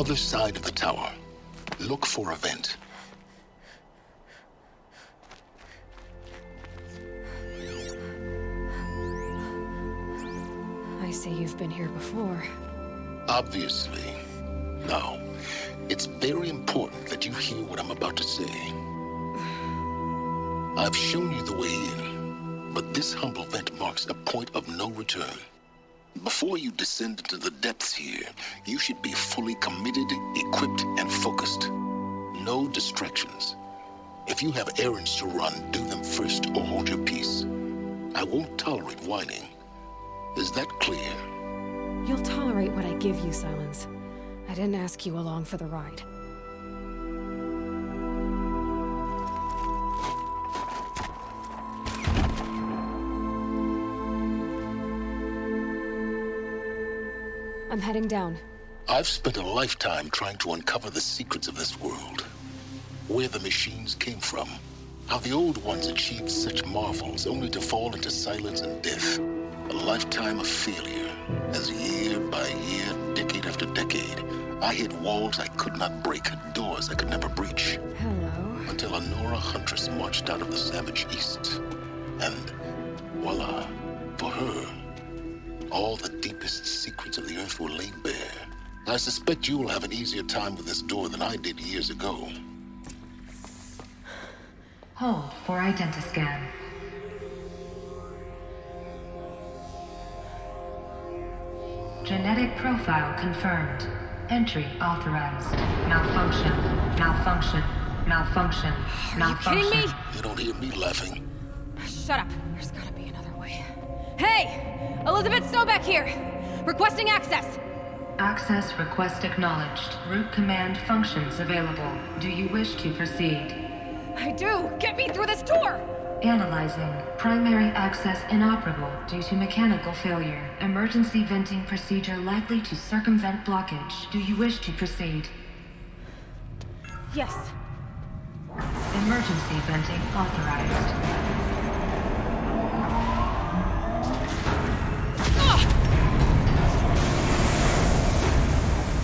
other side of the tower. Look for a vent. I see you've been here before. Obviously. Now, it's very important that you hear what I'm about to say. I've shown you the way in, but this humble vent marks a point of no return. Before you descend into the depths here, you should be fully committed, equipped, and focused. No distractions. If you have errands to run, do them first or hold your peace. I won't tolerate whining. Is that clear? You'll tolerate what I give you, Silence. I didn't ask you along for the ride. I'm heading down. I've spent a lifetime trying to uncover the secrets of this world. Where the machines came from. How the old ones achieved such marvels only to fall into silence and death. A lifetime of failure, as year by year, decade after decade, I hit walls I could not break, doors I could never breach. Hello. Until a Nora huntress marched out of the savage east. And voila, for her, all the deepest secrets of the earth were laid bare. I suspect you will have an easier time with this door than I did years ago. Hold for identiscan. Genetic profile confirmed. Entry authorized. Malfunction. Malfunction. Malfunction. Malfunction. Are you kidding me? You don't hear me laughing. Shut up. There's gotta be another way. Hey! Elizabeth Sobeck here! Requesting access! Access request acknowledged. Root command functions available. Do you wish to proceed? I do! Get me through this tour! Analyzing. Primary access inoperable due to mechanical failure. Emergency venting procedure likely to circumvent blockage. Do you wish to proceed? Yes. Emergency venting authorized.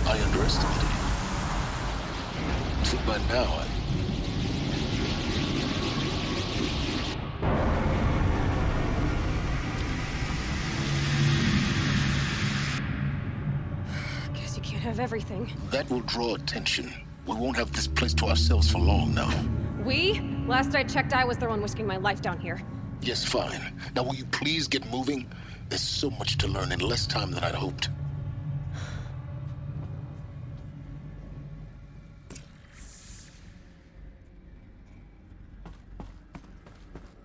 I underestimated you. So by now, Guess you can't have everything. that will draw attention. We won't have this place to ourselves for long now. We? Last I checked, I was the one risking my life down here. Yes, fine. Now will you please get moving? There's so much to learn in less time than I'd hoped.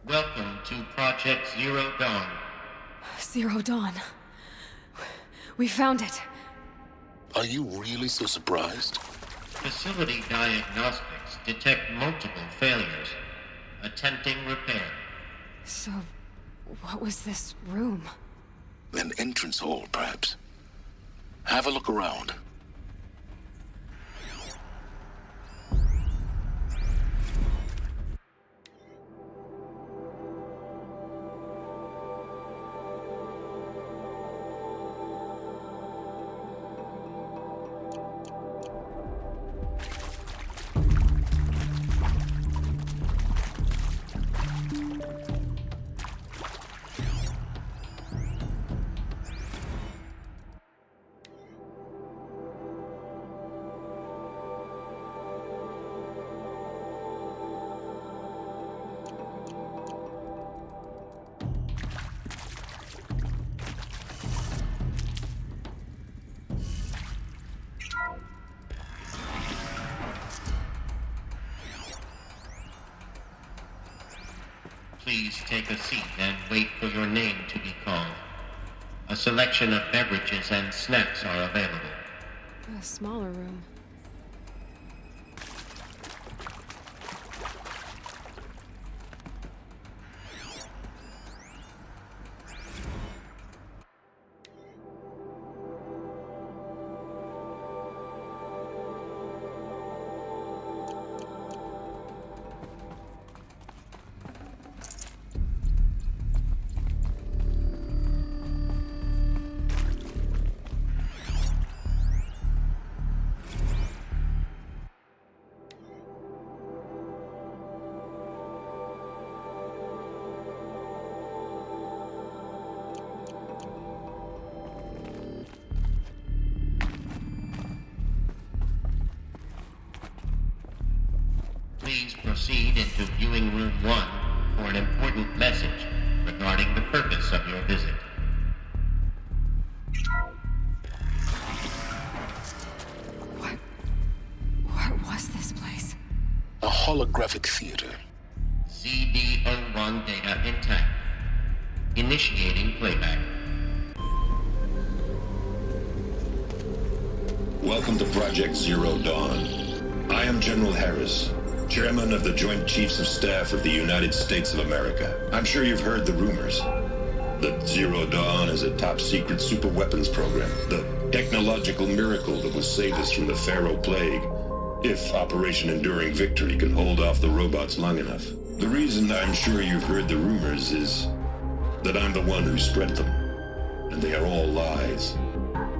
Welcome to Project Zero Dawn. Zero Dawn. We found it. Are you really so surprised? Facility diagnostics detect multiple failures. Attempting repair. So, what was this room? An entrance hall, perhaps. Have a look around. Please take a seat and wait for your name to be called. A selection of beverages and snacks are available. A smaller room. please proceed into viewing room 1 for an important message regarding the purpose of your visit. What was this place? A holographic theater. CD01 data intact. Initiating playback. Welcome to Project Zero Dawn. I am General Harris, Chairman of the Joint Chiefs of Staff of the United States of America. I'm sure you've heard the rumors that Zero Dawn is a top-secret superweapons program, the technological miracle that will save us from the Pharaoh Plague, if Operation Enduring Victory can hold off the robots long enough. The reason I'm sure you've heard the rumors is that I'm the one who spread them, and they are all lies.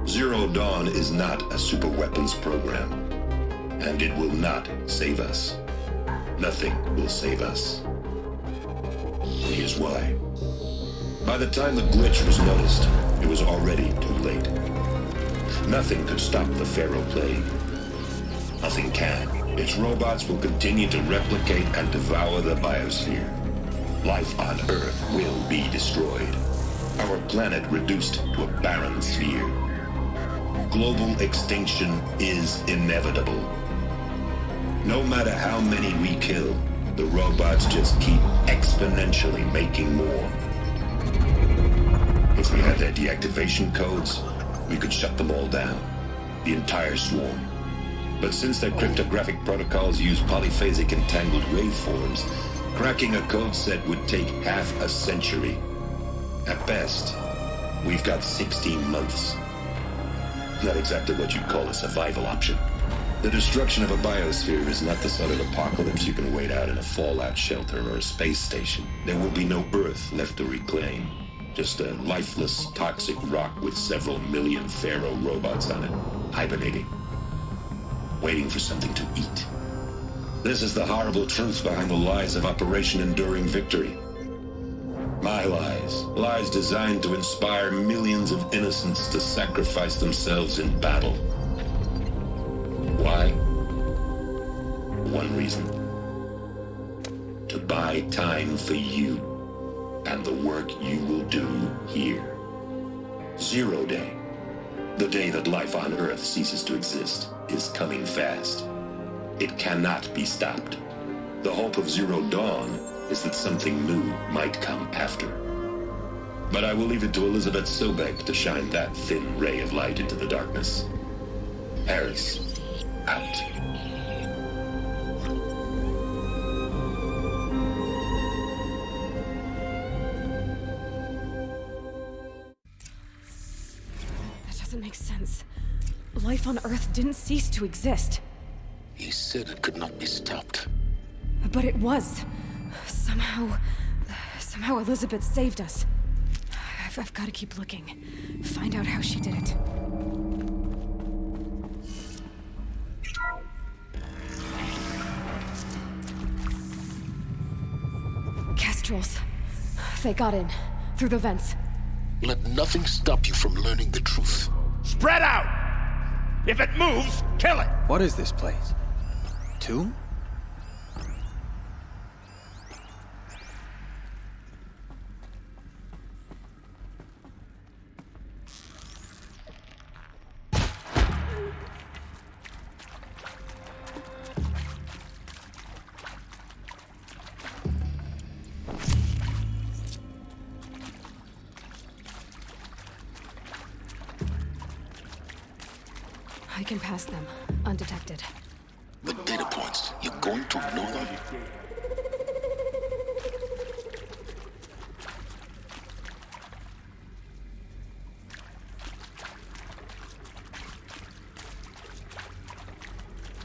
Zero Dawn is not a superweapons program, and it will not save us. Nothing will save us. Here's why. By the time the glitch was noticed, it was already too late. Nothing could stop the Pharaoh Plague. Nothing can. Its robots will continue to replicate and devour the biosphere. Life on Earth will be destroyed. Our planet reduced to a barren sphere. Global extinction is inevitable. No matter how many we kill, the robots just keep exponentially making more. If we had their deactivation codes, we could shut them all down, the entire swarm. But since their cryptographic protocols use polyphasic entangled waveforms, cracking a code set would take half a century. At best, we've got 16 months. Not exactly what you'd call a survival option. The destruction of a biosphere is not the sort of apocalypse you can wait out in a fallout shelter or a space station. There will be no Earth left to reclaim. Just a lifeless, toxic rock with several million Pharaoh robots on it, hibernating, waiting for something to eat. This is the horrible truth behind the lies of Operation Enduring Victory. My lies. Lies designed to inspire millions of innocents to sacrifice themselves in battle. Why? One reason. To buy time for you and the work you will do here. Zero Day, the day that life on Earth ceases to exist, is coming fast. It cannot be stopped. The hope of Zero Dawn is that something new might come after. But I will leave it to Elizabeth Sobek to shine that thin ray of light into the darkness. Harris, out. That doesn't make sense. Life on Earth didn't cease to exist. He said it could not be stopped. But it was. Somehow Elizabeth saved us. I've got to keep looking. Find out how she did it. Kestrels. They got in. Through the vents. Let nothing stop you from learning the truth. Spread out! If it moves, kill it! What is this place? Tomb? I can pass them, undetected. The data points, you're going to ignore them?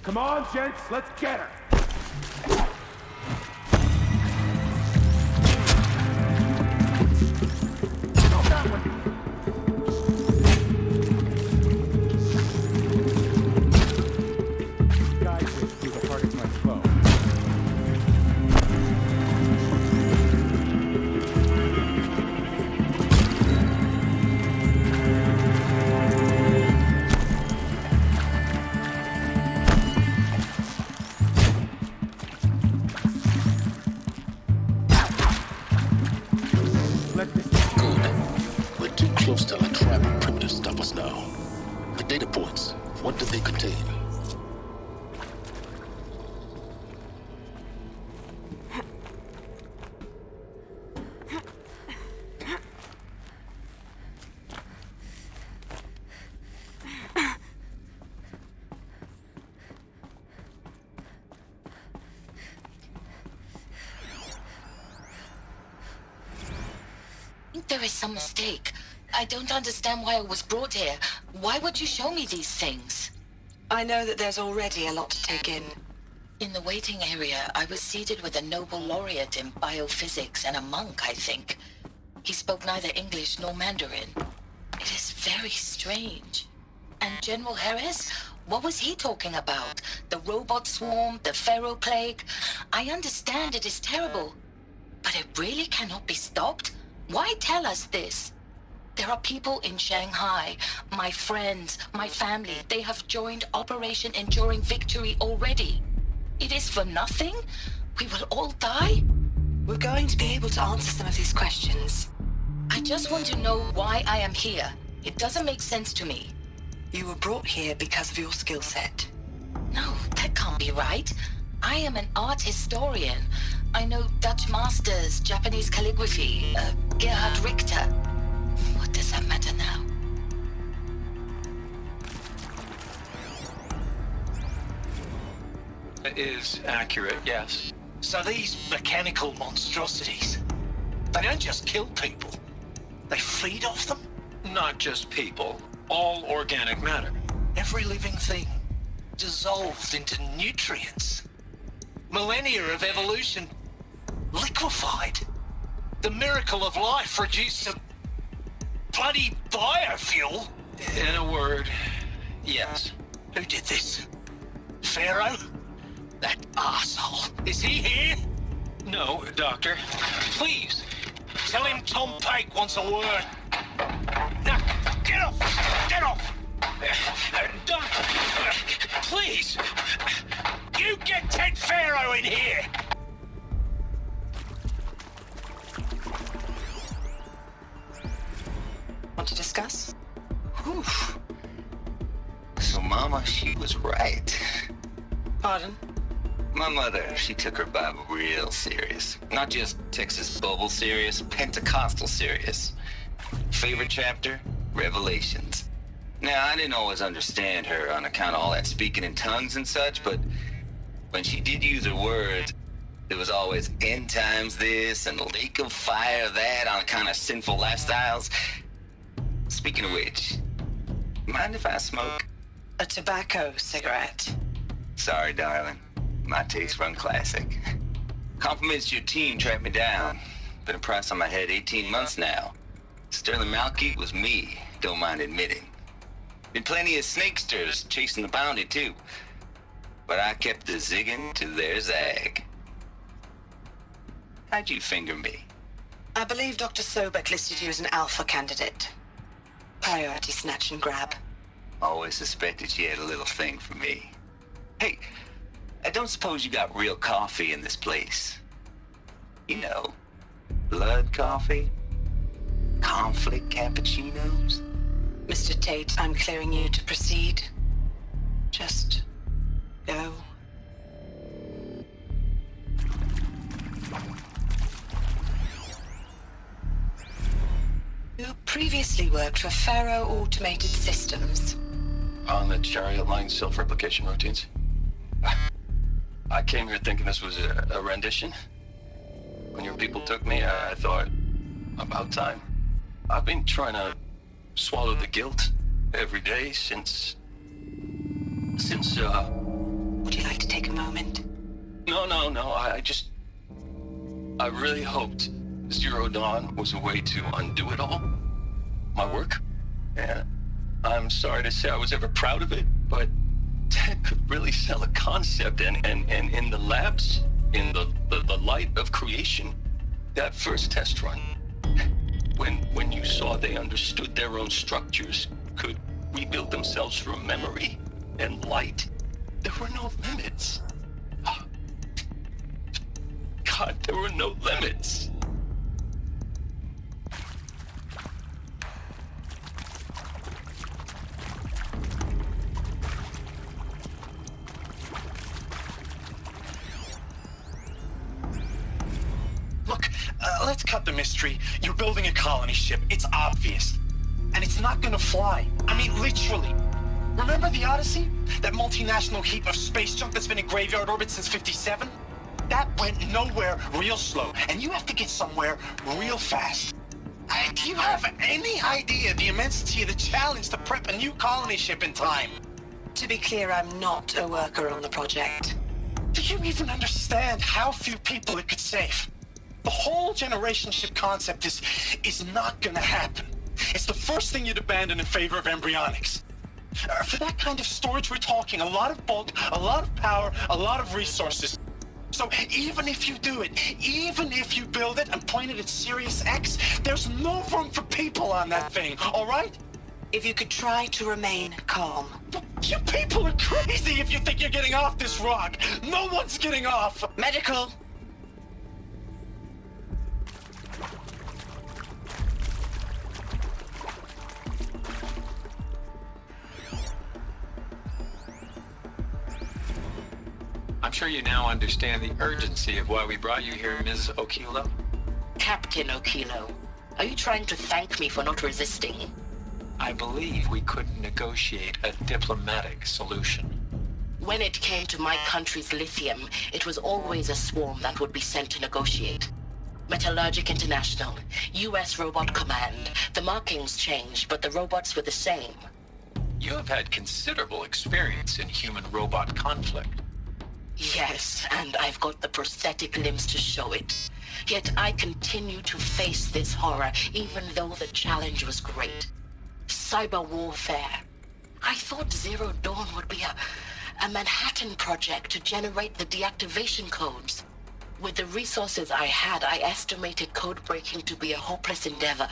Come on, gents, let's get her! close to a tribal primitive stop us now. The data points, what do they contain? There is some mistake. I don't understand why I was brought here. Why would you show me these things? I know that there's already a lot to take in. In the waiting area, I was seated with a Nobel laureate in biophysics and a monk, I think. He spoke neither English nor Mandarin. It is very strange. And General Harris? What was he talking about? The robot swarm, the pharaoh plague? I understand it is terrible, but it really cannot be stopped? Why tell us this? There are people in Shanghai, my friends, my family. They have joined Operation Enduring Victory already. It is for nothing? We will all die? We're going to be able to answer some of these questions. I just want to know why I am here. It doesn't make sense to me. You were brought here because of your skill set. No, that can't be right. I am an art historian. I know Dutch masters, Japanese calligraphy, Gerhard Richter. What does that matter now? It is accurate, yes. So these mechanical monstrosities, they don't just kill people. They feed off them? Not just people. All organic matter. Every living thing dissolved into nutrients. Millennia of evolution liquefied. The miracle of life reduced to bloody biofuel. In a word, yes. Who did this? Pharaoh? That arsehole. Is he here? No, Doctor. Please, tell him Tom Pake wants a word. Now, get off! Get off! Doctor, please! You get Ted Pharaoh in here! Want to discuss? Whew. So Mama, she was right. Pardon? My mother, she took her Bible real serious. Not just Texas Bubble serious, Pentecostal serious. Favorite chapter? Revelations. Now, I didn't always understand her on account of all that speaking in tongues and such, but when she did use her words, there was always end times this and lake of fire that on account of sinful lifestyles. Speaking of which, mind if I smoke? A tobacco cigarette. Sorry, darling. My tastes run classic. Compliments to your team tracked me down. Been a price on my head 18 months now. Sterling Malky was me, don't mind admitting. Been plenty of snakesters chasing the bounty too. But I kept the zigging to their zag. How'd you finger me? I believe Dr. Sobek listed you as an alpha candidate. Priority snatch and grab. Always suspected she had a little thing for me. Hey, I don't suppose you got real coffee in this place. You know, blood coffee? Conflict cappuccinos? Mr. Tate, I'm clearing you to proceed. Just go. You previously worked for Pharaoh Automated Systems. On the chariot line self-replication routines. I came here thinking this was a rendition. When your people took me, I thought, about time. I've been trying to swallow the guilt every day since... Would you like to take a moment? No, I really hoped Zero Dawn was a way to undo it all. My work. And I'm sorry to say I was ever proud of it, but Ted could really sell a concept, and in the labs, in the light of creation, that first test run, when you saw they understood their own structures, could rebuild themselves from memory and light, there were no limits. God, there were no limits. let's cut the mystery. You're building a colony ship. It's obvious. And it's not gonna fly. I mean, literally. Remember the Odyssey? That multinational heap of space junk that's been in graveyard orbit since 57? That went nowhere real slow. And you have to get somewhere real fast. Do you have any idea the immensity of the challenge to prep a new colony ship in time? To be clear, I'm not a worker on the project. Do you even understand how few people it could save? The whole generation ship concept is not gonna happen. It's the first thing you'd abandon in favor of embryonics. For that kind of storage, we're talking a lot of bulk, a lot of power, a lot of resources. So even if you do it, even if you build it and point it at Sirius X, there's no room for people on that thing, all right? If you could try to remain calm. You people are crazy if you think you're getting off this rock. No one's getting off. Medical. I'm sure you now understand the urgency of why we brought you here, Ms. Okilo. Captain Okilo, are you trying to thank me for not resisting? I believe we couldn't negotiate a diplomatic solution. When it came to my country's lithium, it was always a swarm that would be sent to negotiate. Metallurgic International, U.S. Robot Command. The markings changed, but the robots were the same. You have had considerable experience in human-robot conflict. Yes, and I've got the prosthetic limbs to show it. Yet I continue to face this horror, even though the challenge was great. Cyber warfare. I thought Zero Dawn would be a Manhattan project to generate the deactivation codes. With the resources I had, I estimated code breaking to be a hopeless endeavor.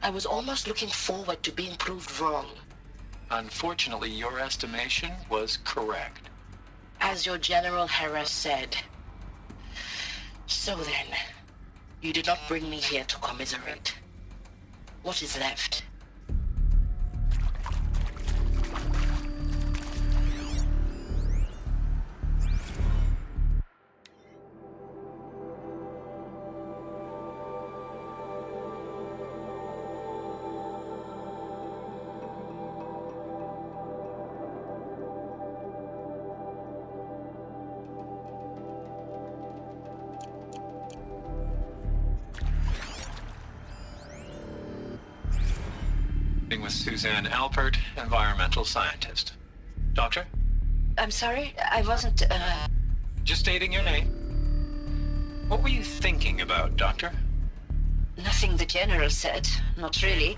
I was almost looking forward to being proved wrong. Unfortunately, your estimation was correct. As your General Hera said. So then, you did not bring me here to commiserate. What is left? With Suzanne Alpert, environmental scientist. Doctor? I'm sorry, I wasn't, Just stating your name. What were you thinking about, Doctor? Nothing the General said, not really.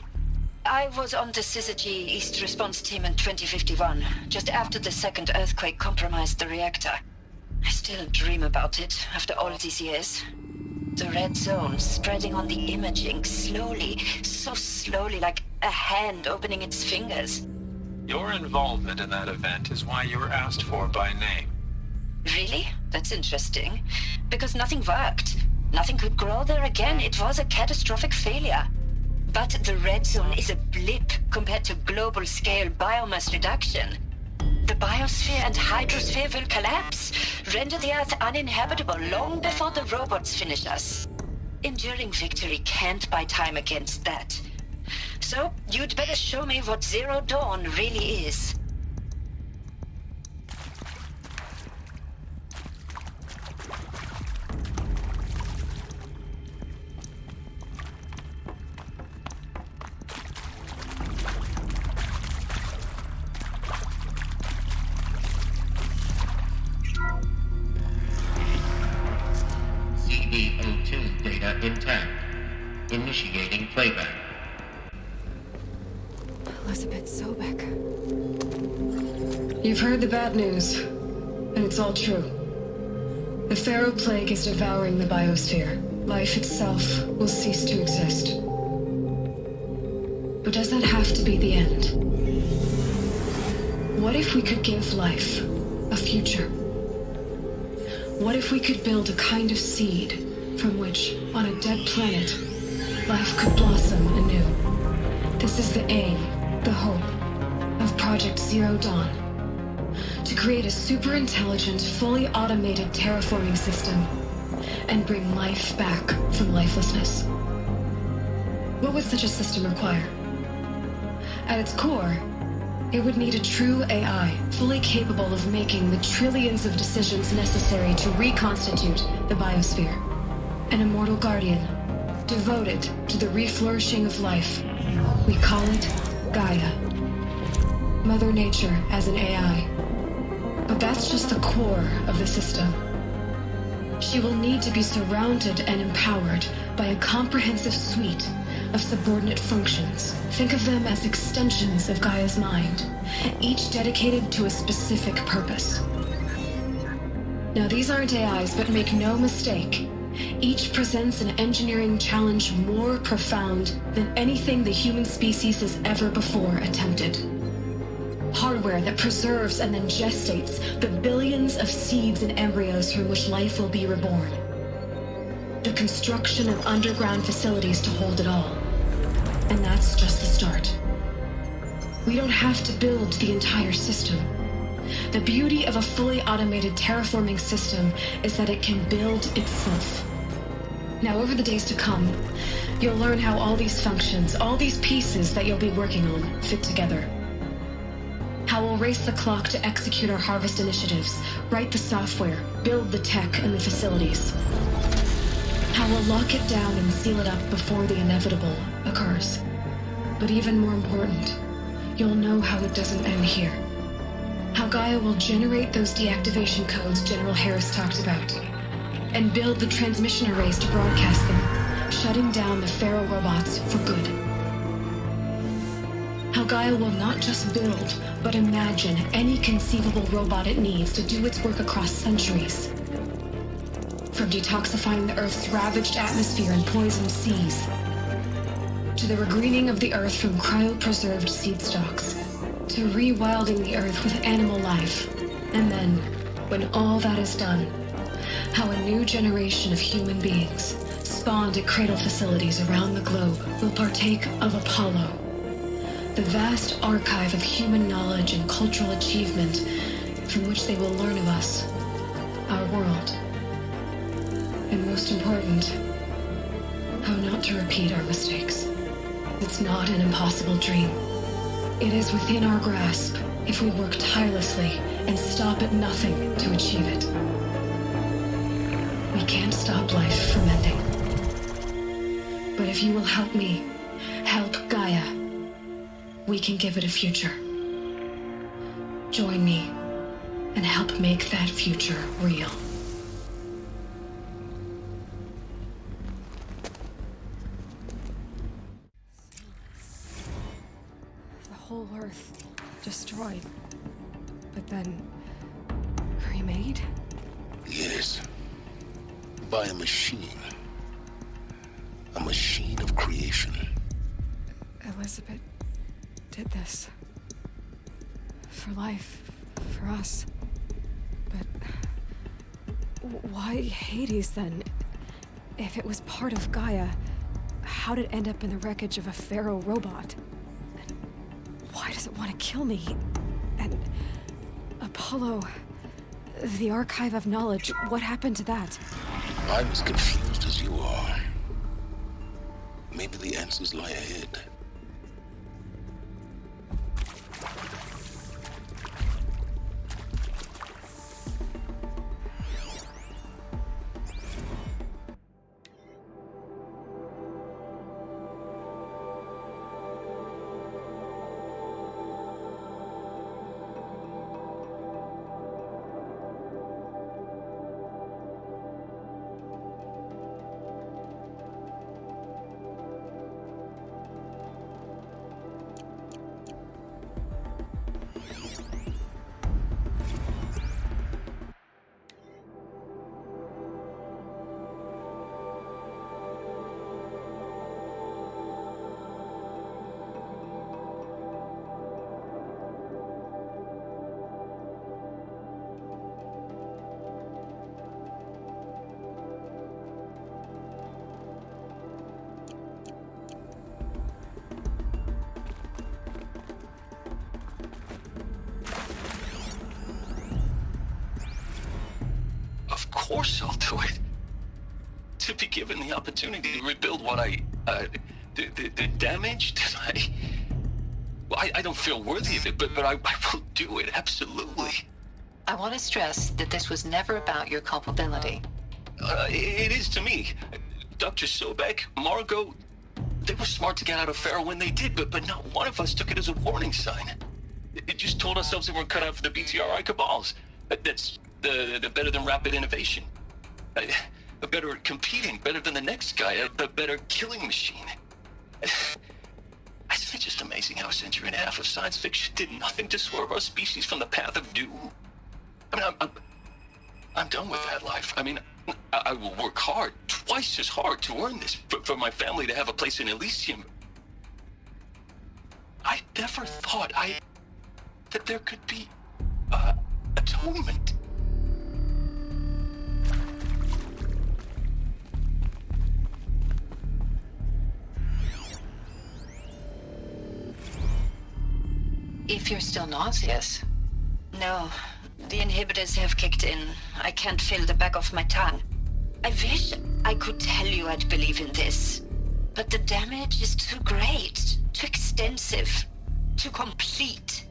I was on the Syzygy East Response Team in 2051, just after the second earthquake compromised the reactor. I still dream about it after all these years. The red zone spreading on the imaging, slowly, so slowly, like a hand opening its fingers. Your involvement in that event is why you were asked for by name. Really? That's interesting. Because nothing worked. Nothing could grow there again. It was a catastrophic failure. But the red zone is a blip compared to global-scale biomass reduction. The biosphere and hydrosphere will collapse, render the Earth uninhabitable long before the robots finish us. Enduring victory can't buy time against that. So, you'd better show me what Zero Dawn really is. CV02 data intact. Initiating playback. Elizabeth Sobek. You've heard the bad news, and it's all true. The Pharaoh Plague is devouring the biosphere. Life itself will cease to exist. But does that have to be the end? What if we could give life a future? What if we could build a kind of seed from which, on a dead planet, life could blossom anew? This is the aim, the hope, of Project Zero Dawn. To create a super-intelligent, fully automated terraforming system and bring life back from lifelessness. What would such a system require? At its core, it would need a true AI, fully capable of making the trillions of decisions necessary to reconstitute the biosphere. An immortal guardian, devoted to the reflourishing of life. We call it Gaia. Mother Nature as an AI. But that's just the core of the system. She will need to be surrounded and empowered by a comprehensive suite of subordinate functions. Think of them as extensions of Gaia's mind, each dedicated to a specific purpose. Now, these aren't AIs, but make no mistake, each presents an engineering challenge more profound than anything the human species has ever before attempted. Hardware that preserves and then gestates the billions of seeds and embryos from which life will be reborn. The construction of underground facilities to hold it all. And that's just the start. We don't have to build the entire system. The beauty of a fully automated terraforming system is that it can build itself. Now, over the days to come, you'll learn how all these functions, all these pieces that you'll be working on, fit together. How we'll race the clock to execute our harvest initiatives, write the software, build the tech and the facilities. How we'll lock it down and seal it up before the inevitable occurs. But even more important, you'll know how it doesn't end here. How Gaia will generate those deactivation codes General Harris talked about, and build the transmission arrays to broadcast them, shutting down the Pharaoh robots for good. How Gaia will not just build, but imagine any conceivable robot it needs to do its work across centuries. From detoxifying the Earth's ravaged atmosphere and poisoned seas, to the regreening of the Earth from cryopreserved seed stalks, to rewilding the Earth with animal life. And then, when all that is done, how a new generation of human beings, spawned at cradle facilities around the globe, will partake of Apollo, the vast archive of human knowledge and cultural achievement from which they will learn of us, our world. And most important, how not to repeat our mistakes. It's not an impossible dream. It is within our grasp if we work tirelessly and stop at nothing to achieve it. We can't stop life from ending. But if you will help me, help Gaia, we can give it a future. Join me and help make that future real. The whole Earth destroyed, but then remade? Yes. By a machine. A machine of creation. Elizabeth did this. For life, for us. But why Hades then? If it was part of Gaia, how did it end up in the wreckage of a Pharaoh robot? And why does it want to kill me? And Apollo, the archive of knowledge, what happened to that? I'm as confused as you are. Maybe the answers lie ahead. Of course I'll do it. given the opportunity to rebuild what the damage that I don't feel worthy of it, but I will do it, absolutely. I want to stress that this was never about your culpability. It is to me. Dr. Sobek, Margot, they were smart to get out of Pharaoh when they did, but not one of us took it as a warning sign. It just told ourselves they weren't cut out for the BTRI cabals. That's the better than rapid innovation. A better at competing, better than the next guy, a better killing machine. Isn't it just amazing how a century and a half of science fiction did nothing to swerve our species from the path of doom? I mean, I'm done with that life. I mean, I will work hard, twice as hard, to earn this, for my family to have a place in Elysium. I never thought that there could be atonement. If you're still nauseous. No, the inhibitors have kicked in. I can't feel the back of my tongue. I wish I could tell you I'd believe in this, but the damage is too great, too extensive, too complete.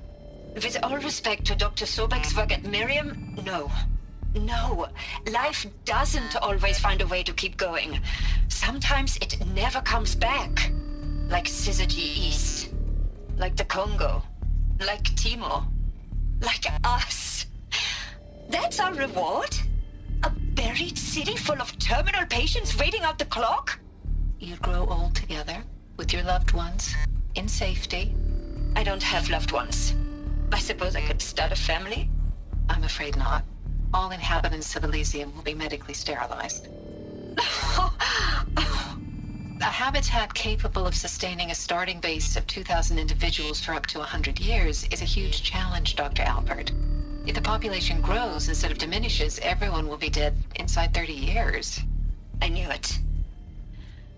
With all respect to Dr. Sobek's work at Miriam, no. Life doesn't always find a way to keep going. Sometimes it never comes back. Like Syzygy East. Like the Congo. Like Timo. Like us. That's our reward? A buried city full of terminal patients waiting out the clock? You'd grow old together, with your loved ones, in safety. I don't have loved ones. I suppose I could start a family? I'm afraid not. All inhabitants of Elysium will be medically sterilized. A habitat capable of sustaining a starting base of 2,000 individuals for up to 100 years is a huge challenge, Dr. Albert. If the population grows instead of diminishes, everyone will be dead inside 30 years. I knew it.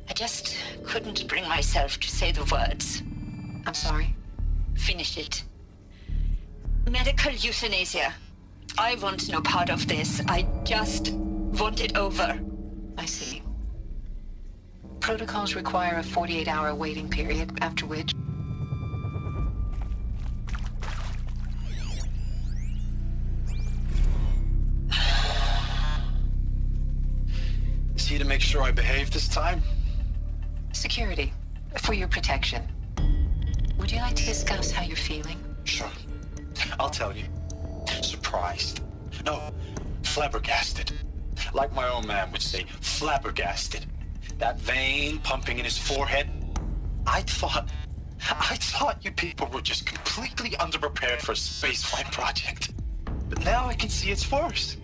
I just couldn't bring myself to say the words. I'm sorry. Finish it. Medical euthanasia. I want no part of this. I just want it over. I see. Protocols require a 48-hour waiting period, after which... Is he to make sure I behave this time? Security. For your protection. Would you like to discuss how you're feeling? Sure. I'll tell you. Surprised. No, flabbergasted. Like my own man would say, flabbergasted. That vein pumping in his forehead. I thought you people were just completely underprepared for a spaceflight project. But now I can see it's worse.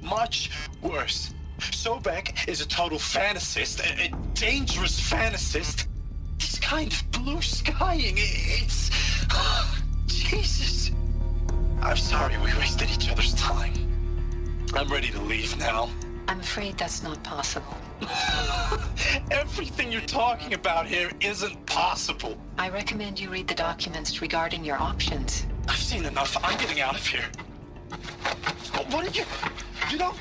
Much worse. Sobek is a total fantasist, a dangerous fantasist. He's kind of blue skying. It's... Jesus. I'm sorry we wasted each other's time. I'm ready to leave now. I'm afraid that's not possible. Everything you're talking about here isn't possible. I recommend you read the documents regarding your options. I've seen enough. I'm getting out of here. What are you... You don't...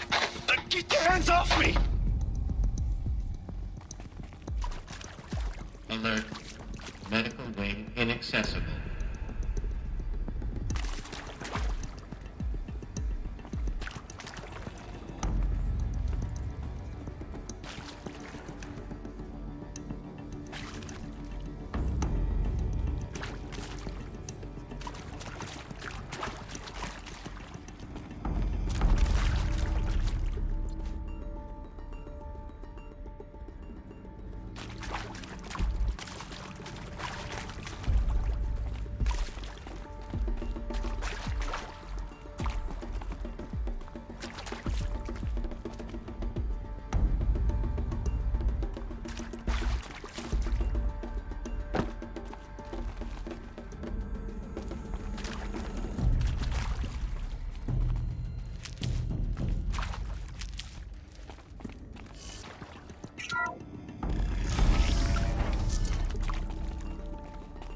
Get your hands off me! Alert. Medical wing inaccessible.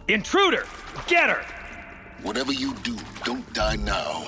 Intruder! Get her! Whatever you do, don't die now.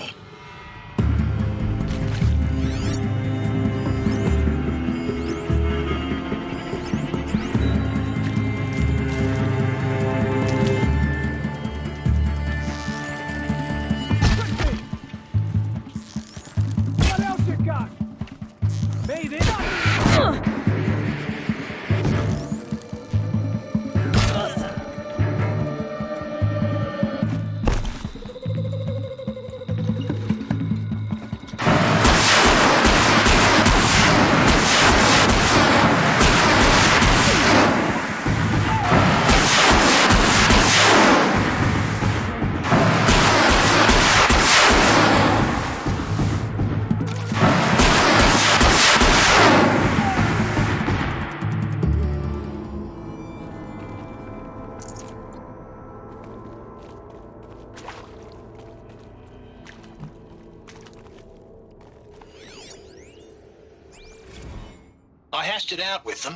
hashed it out with them,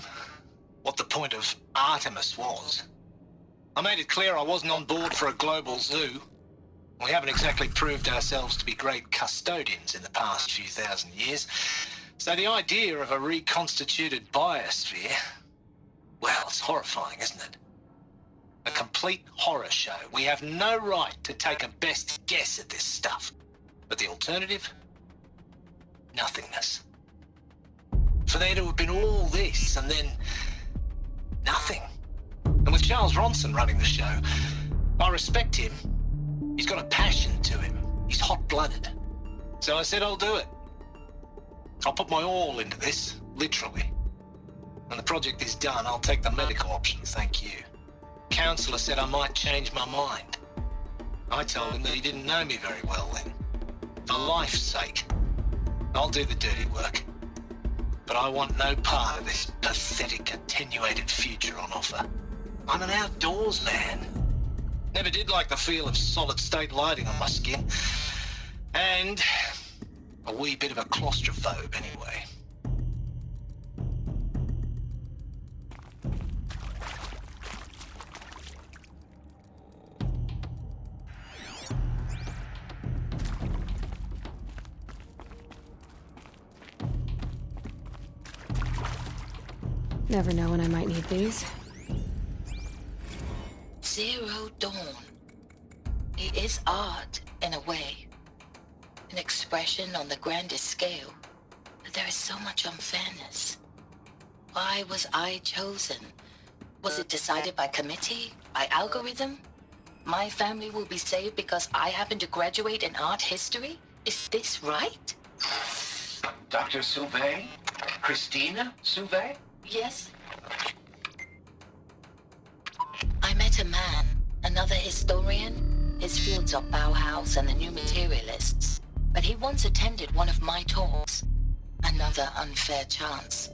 what the point of Artemis was. I made it clear I wasn't on board for a global zoo. We haven't exactly proved ourselves to be great custodians in the past few thousand years. So the idea of a reconstituted biosphere, well, it's horrifying, isn't it? A complete horror show. We have no right to take a best guess at this stuff. But the alternative? Nothingness. For there to have been all this and then nothing. And with Charles Ronson running the show, I respect him. He's got a passion to him. He's hot-blooded. So I said I'll do it. I'll put my all into this, literally. When the project is done, I'll take the medical option, thank you. Counselor said I might change my mind. I told him that he didn't know me very well then. For life's sake, I'll do the dirty work. But I want no part of this pathetic, attenuated future on offer. I'm an outdoors man. Never did like the feel of solid-state lighting on my skin. And a wee bit of a claustrophobe anyway. Never know when I might need these. Zero Dawn. It is art, in a way. An expression on the grandest scale. But there is so much unfairness. Why was I chosen? Was it decided by committee? By algorithm? My family will be saved because I happen to graduate in art history? Is this right? Dr. Sauvé? Christina Sauvé? Yes. I met a man, another historian. His fields are Bauhaus and the New Materialists. But he once attended one of my talks. Another unfair chance.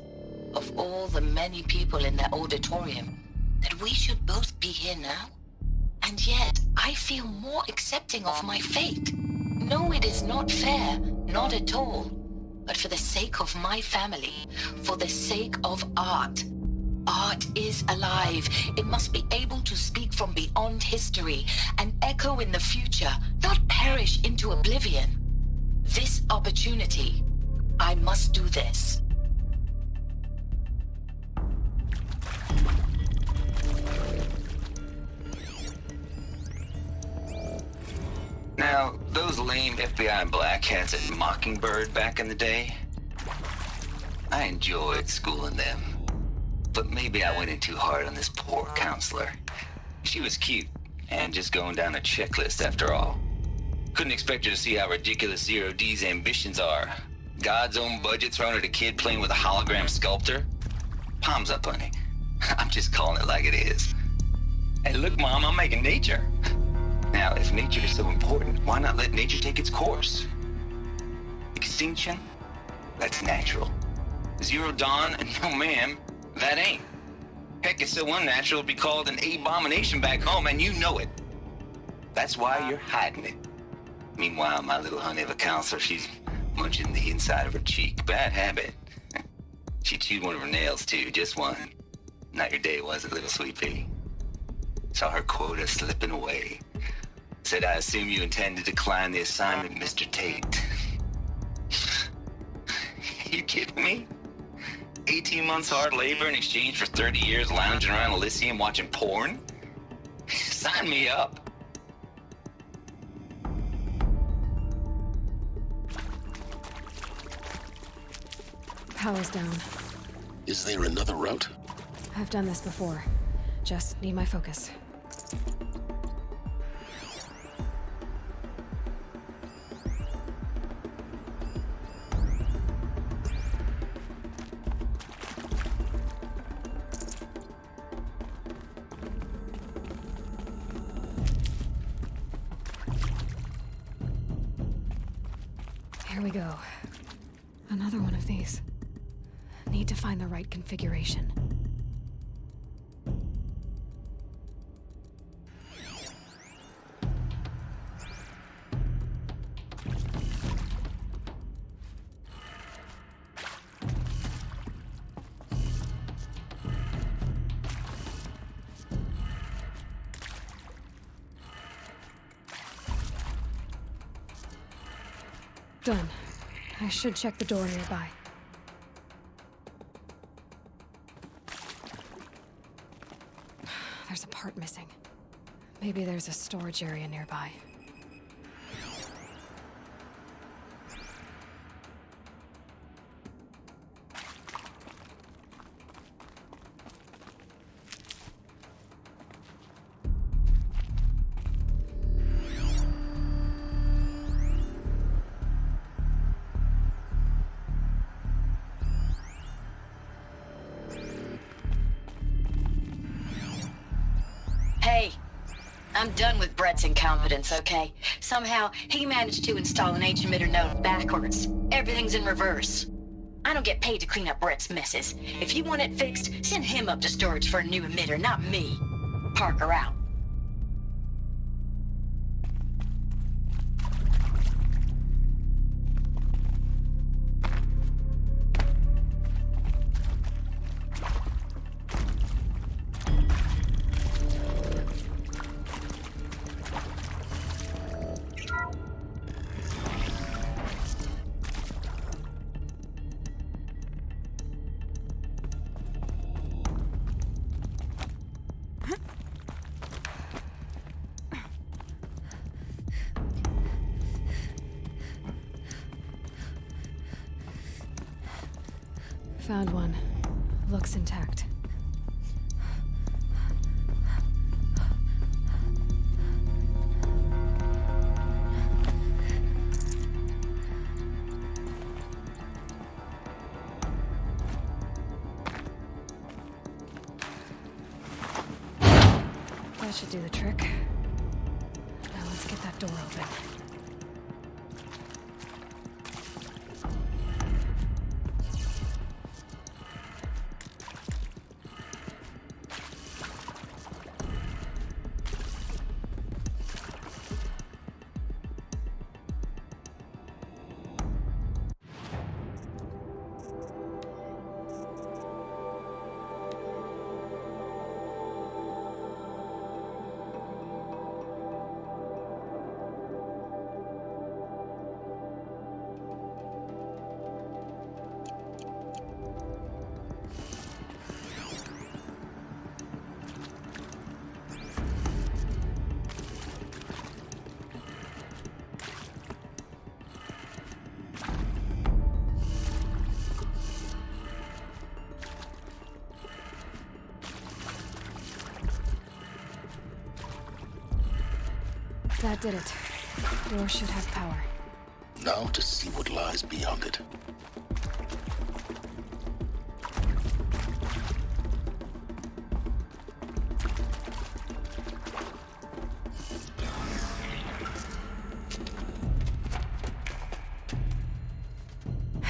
Of all the many people in that auditorium, that we should both be here now? And yet, I feel more accepting of my fate. No, it is not fair, not at all. But for the sake of my family, for the sake of art. Art is alive. It must be able to speak from beyond history and echo in the future, not perish into oblivion. This opportunity, I must do this. Now, those lame FBI black hats at Mockingbird back in the day, I enjoyed schooling them. But maybe I went in too hard on this poor counselor. She was cute, and just going down a checklist after all. Couldn't expect her to see how ridiculous Zero D's ambitions are. God's own budget thrown at a kid playing with a hologram sculptor? Palms up, honey. I'm just calling it like it is. Hey, look, Mom, I'm making nature. Now, if nature is so important, why not let nature take its course? Extinction? That's natural. Zero Dawn? No, ma'am, that ain't. Heck, it's so unnatural it'd be called an abomination back home, and you know it. That's why you're hiding it. Meanwhile, my little honey of a counselor, she's munching the inside of her cheek. Bad habit. She chewed one of her nails, too, just one. Not your day, was it, little sweet pea? Saw her quota slipping away. Said, I assume you intend to decline the assignment, Mr. Tate. You kidding me? 18 months hard labor in exchange for 30 years lounging around Elysium watching porn? Sign me up. Power's down. Is there another route? I've done this before. Just need my focus. Here we go. Another one of these. Need to find the right configuration. Done. I should check the door nearby. There's a part missing. Maybe there's a storage area nearby. I'm done with Brett's incompetence, okay? Somehow, he managed to install an H-emitter node backwards. Everything's in reverse. I don't get paid to clean up Brett's messes. If you want it fixed, send him up to storage for a new emitter, not me. Parker out. Found one. Looks intact. That should do the trick. Now let's get that door open. That did it. Door should have power. Now to see what lies beyond it.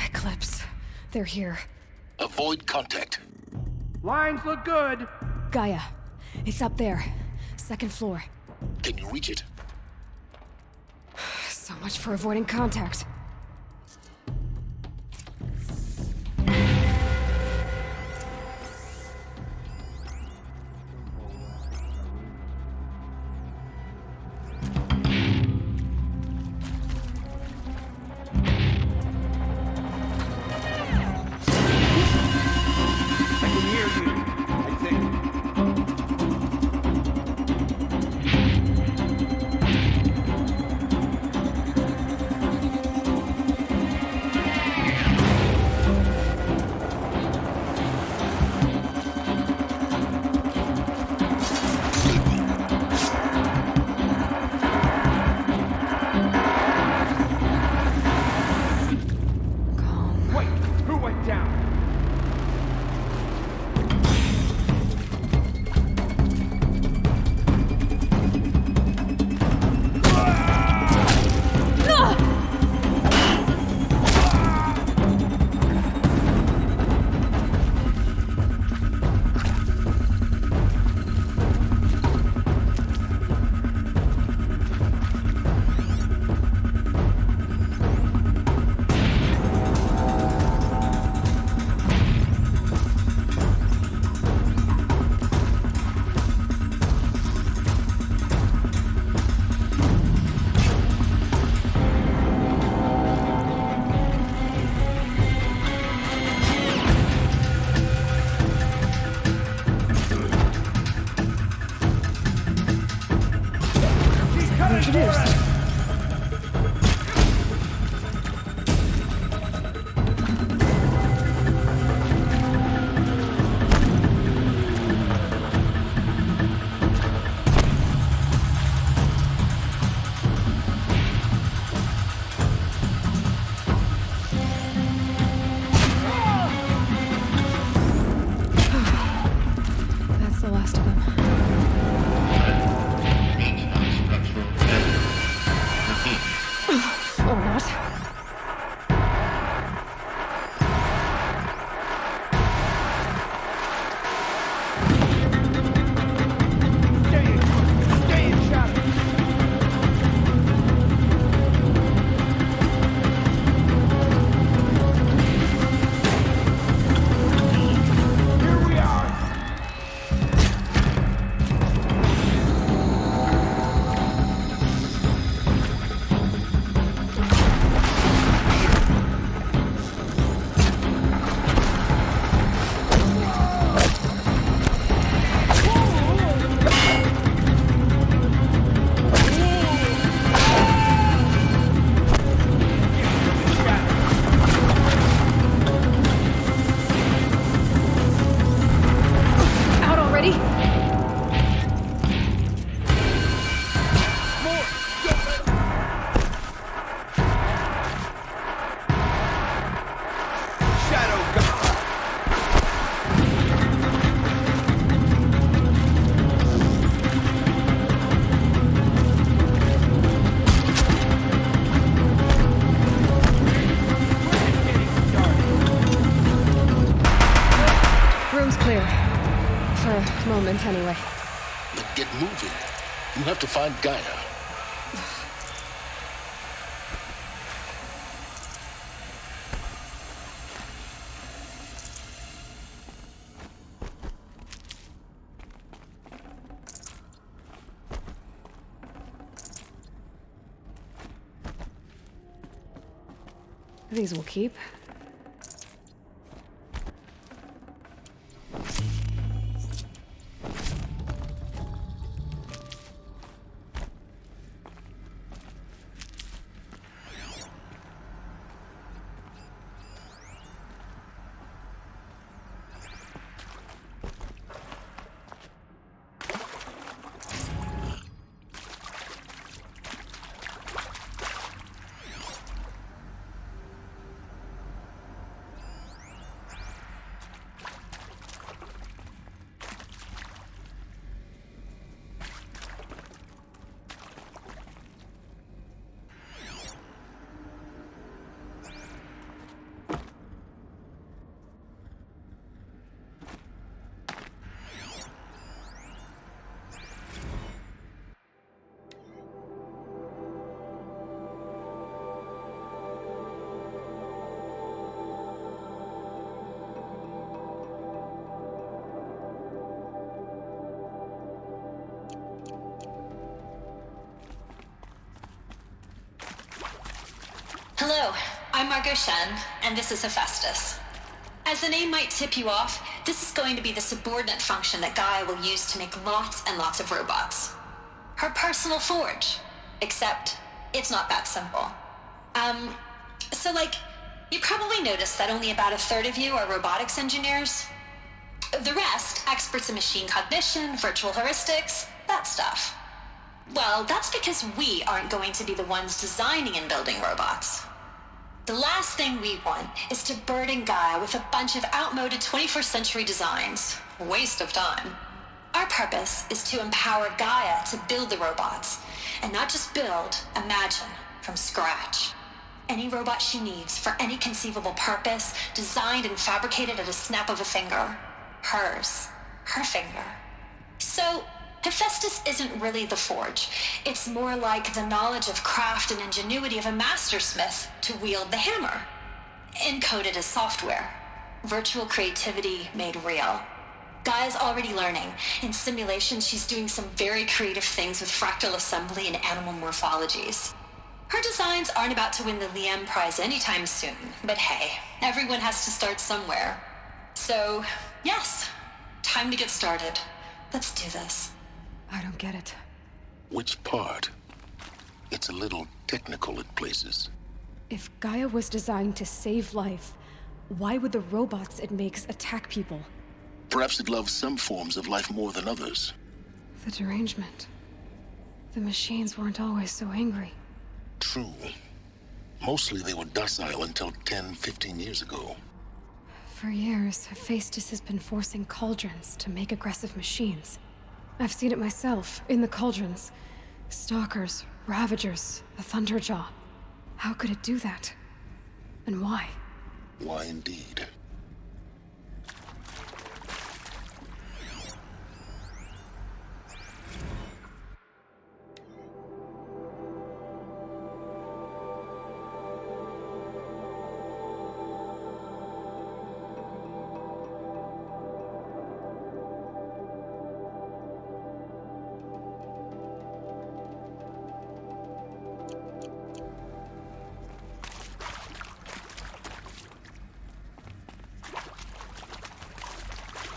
Eclipse. They're here. Avoid contact. Lines look good. Gaia. It's up there. Second floor. Can you reach it? So much for avoiding contact. to introduce. Anyway. Then get moving. You have to find Gaia. These will keep. Hello, I'm Margot Shen, and this is Hephaestus. As the name might tip you off, this is going to be the subordinate function that Gaia will use to make lots and lots of robots. Her personal forge. Except, it's not that simple. You probably noticed that only about a third of you are robotics engineers. The rest, experts in machine cognition, virtual heuristics, that stuff. Well, that's because we aren't going to be the ones designing and building robots. The last thing we want is to burden Gaia with a bunch of outmoded 21st century designs. Waste of time. Our purpose is to empower Gaia to build the robots, and not just build, imagine, from scratch. Any robot she needs for any conceivable purpose, designed and fabricated at a snap of a finger. Hers. Her finger. So, Hephaestus isn't really the forge. It's more like the knowledge of craft and ingenuity of a mastersmith to wield the hammer. Encoded as software. Virtual creativity made real. Gaia's already learning. In simulations, she's doing some very creative things with fractal assembly and animal morphologies. Her designs aren't about to win the Liam Prize anytime soon, but hey, everyone has to start somewhere. So, yes, time to get started. Let's do this. I don't get it. Which part? It's a little technical at places. If Gaia was designed to save life, why would the robots it makes attack people? Perhaps it loves some forms of life more than others. The derangement. The machines weren't always so angry. True. Mostly they were docile until 10, 15 years ago. For years, Hephaestus has been forcing cauldrons to make aggressive machines. I've seen it myself, in the cauldrons. Stalkers, Ravagers, a Thunderjaw. How could it do that? And why? Why indeed?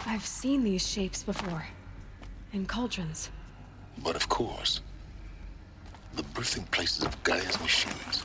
I've seen these shapes before. In cauldrons. But of course, the birthing places of Gaia's machines.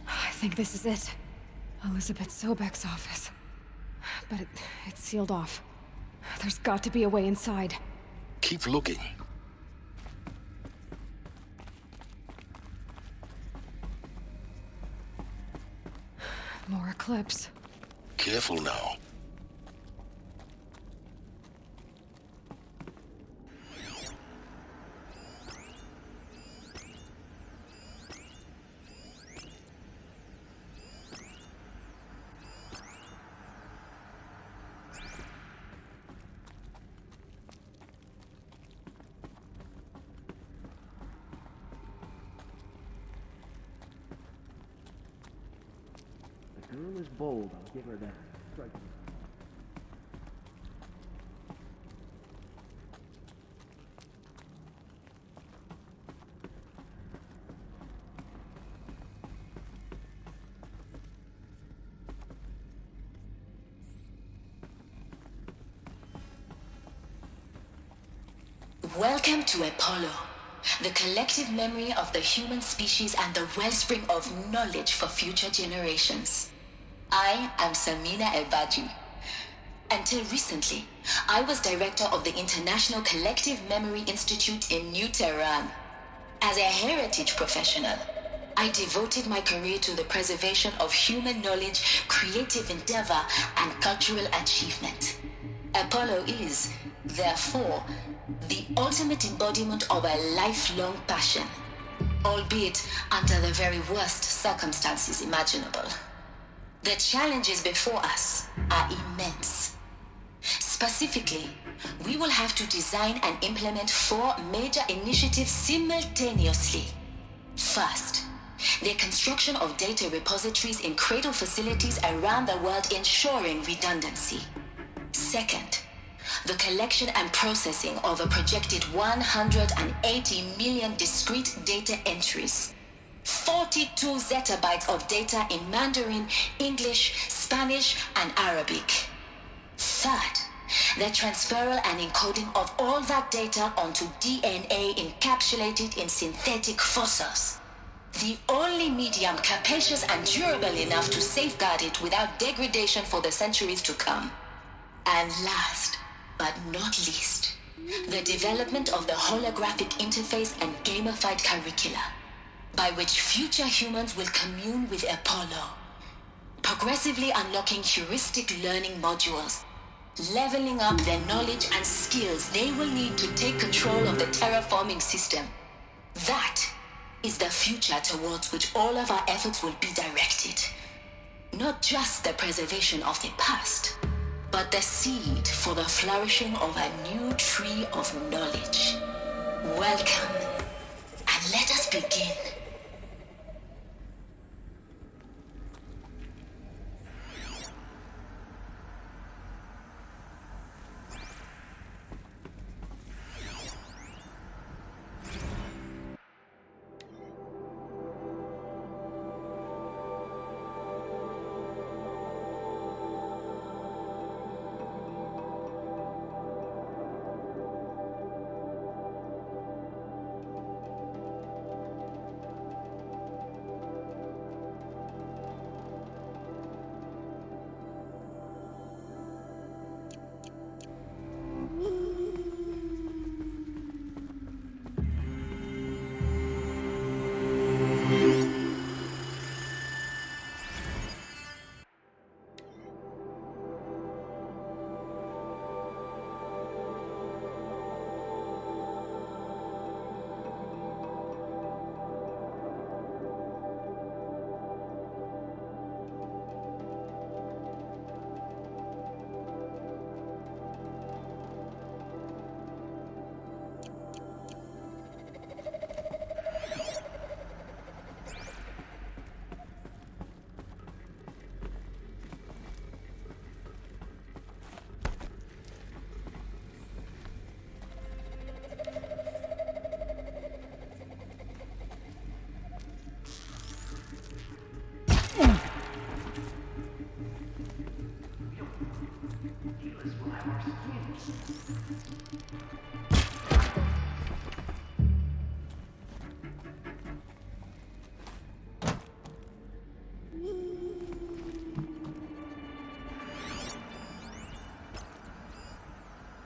I think this is it. Elizabeth Sobek's office. But it's sealed off. There's got to be a way inside. Keep looking. More eclipse. Careful now. Girl is bold, I'll give her that. Strike. Welcome to Apollo, the collective memory of the human species and the wellspring of knowledge for future generations. I am Samina Elbaji. Until recently, I was director of the International Collective Memory Institute in New Tehran. As a heritage professional, I devoted my career to the preservation of human knowledge, creative endeavor, and cultural achievement. Apollo is, therefore, the ultimate embodiment of a lifelong passion, albeit under the very worst circumstances imaginable. The challenges before us are immense. Specifically, we will have to design and implement 4 major initiatives simultaneously. First, the construction of data repositories in cradle facilities around the world ensuring redundancy. Second, the collection and processing of a projected 180 million discrete data entries. 42 zettabytes of data in Mandarin, English, Spanish, and Arabic. Third, the transferal and encoding of all that data onto DNA encapsulated in synthetic fossils. The only medium capacious and durable enough to safeguard it without degradation for the centuries to come. And last, but not least, the development of the holographic interface and gamified curricula, by which future humans will commune with Apollo, progressively unlocking heuristic learning modules, leveling up their knowledge and skills they will need to take control of the terraforming system. That is the future towards which all of our efforts will be directed. Not just the preservation of the past, but the seed for the flourishing of a new tree of knowledge. Welcome, and let us begin.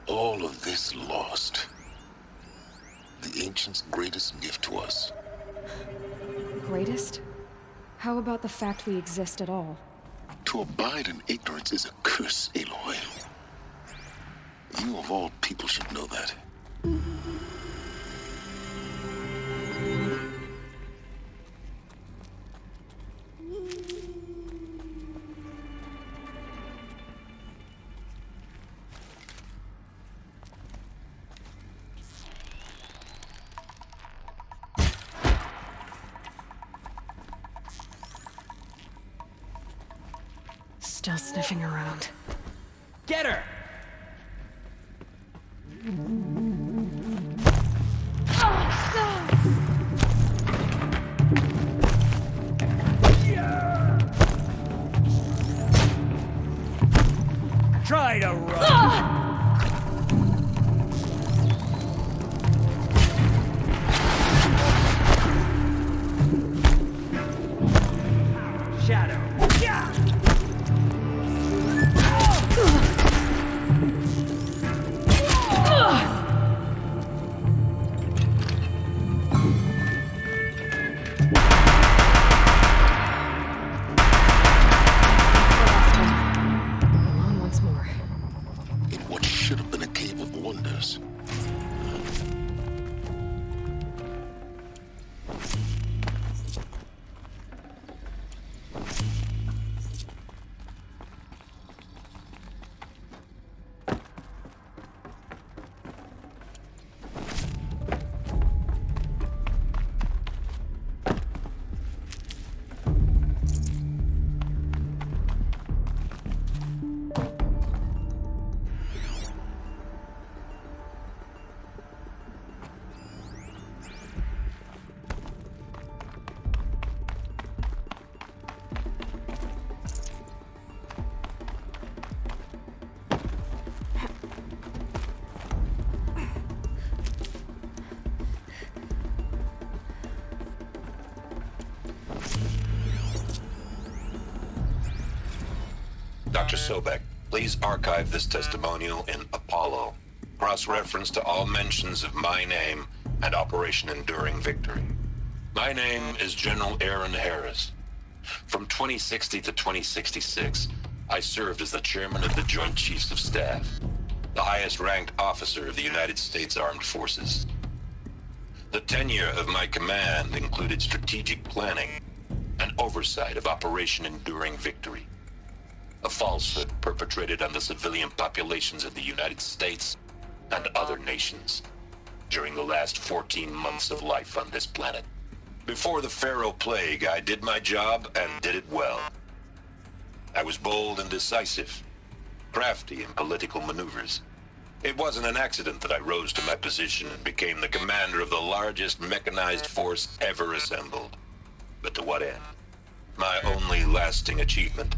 All of this lost. The ancients' greatest gift to us. Greatest? How about the fact we exist at all? To abide in ignorance is a curse, Aloy. You of all people should know that. Still sniffing around. Get her! Try to run! Shadow! Dr. Sobek, please archive this testimonial in Apollo. Cross-reference to all mentions of my name and Operation Enduring Victory. My name is General Aaron Harris. From 2060 to 2066, I served as the chairman of the Joint Chiefs of Staff, the highest-ranked officer of the United States Armed Forces. The tenure of my command included strategic planning and oversight of Operation Enduring Victory, a falsehood perpetrated on the civilian populations of the United States and other nations during the last 14 months of life on this planet. Before the Pharaoh Plague, I did my job and did it well. I was bold and decisive, crafty in political maneuvers. It wasn't an accident that I rose to my position and became the commander of the largest mechanized force ever assembled. But to what end? My only lasting achievement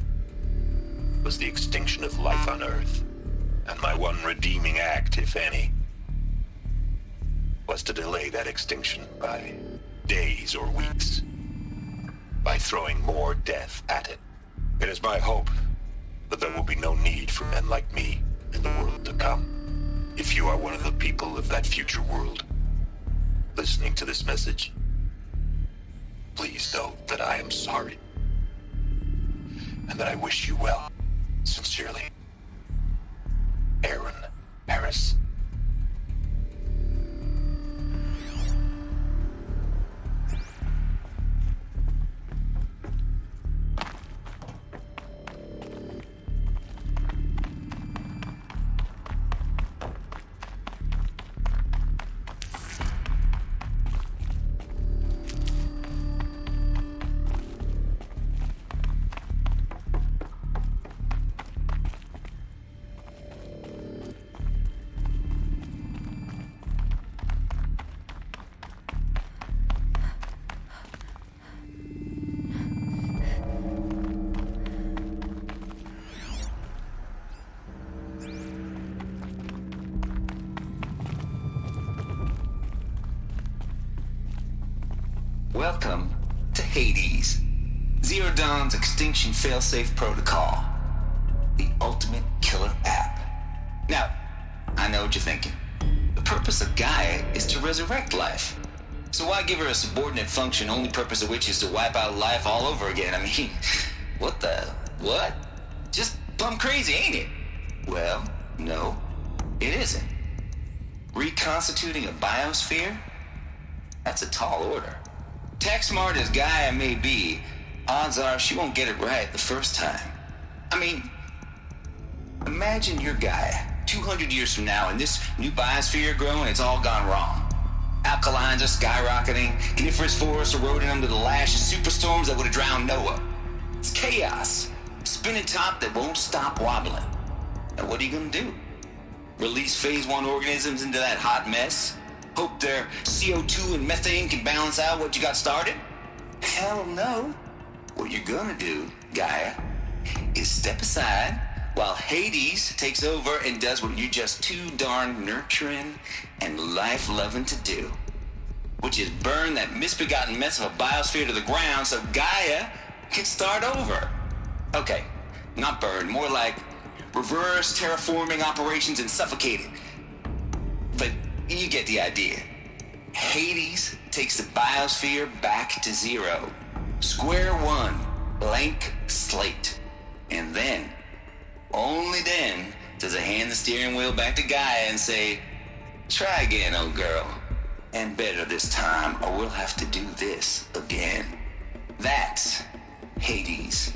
was the extinction of life on Earth. And my one redeeming act, if any, was to delay that extinction by days or weeks, by throwing more death at it. It is my hope that there will be no need for men like me in the world to come. If you are one of the people of that future world listening to this message, please know that I am sorry and that I wish you well. Sincerely, Aaron Harris. Welcome to Hades, Zero Dawn's extinction failsafe protocol, the ultimate killer app. Now, I know what you're thinking. The purpose of Gaia is to resurrect life. So why give her a subordinate function, only purpose of which is to wipe out life all over again? I mean, what? Just plumb crazy, ain't it? Well, no, it isn't. Reconstituting a biosphere? That's a tall order. Tech smart as Gaia may be, odds are she won't get it right the first time. I mean, imagine you're Gaia 200 years from now and this new biosphere growing, it's all gone wrong. Alkalines are skyrocketing, coniferous forests eroding under the lash of superstorms that would have drowned Noah. It's chaos, spinning top that won't stop wobbling. Now what are you gonna do? Release phase 1 organisms into that hot mess? Hope their CO2 and methane can balance out what you got started? Hell no. What you're gonna do, Gaia, is step aside while Hades takes over and does what you're just too darn nurturing and life-loving to do, which is burn that misbegotten mess of a biosphere to the ground so Gaia can start over. Okay, not burn, more like reverse terraforming operations and suffocate it. But you get the idea. Hades takes the biosphere back to zero. Square one, blank slate. And then, only then, does it hand the steering wheel back to Gaia and say, try again, old girl. And better this time, or we'll have to do this again. That's Hades.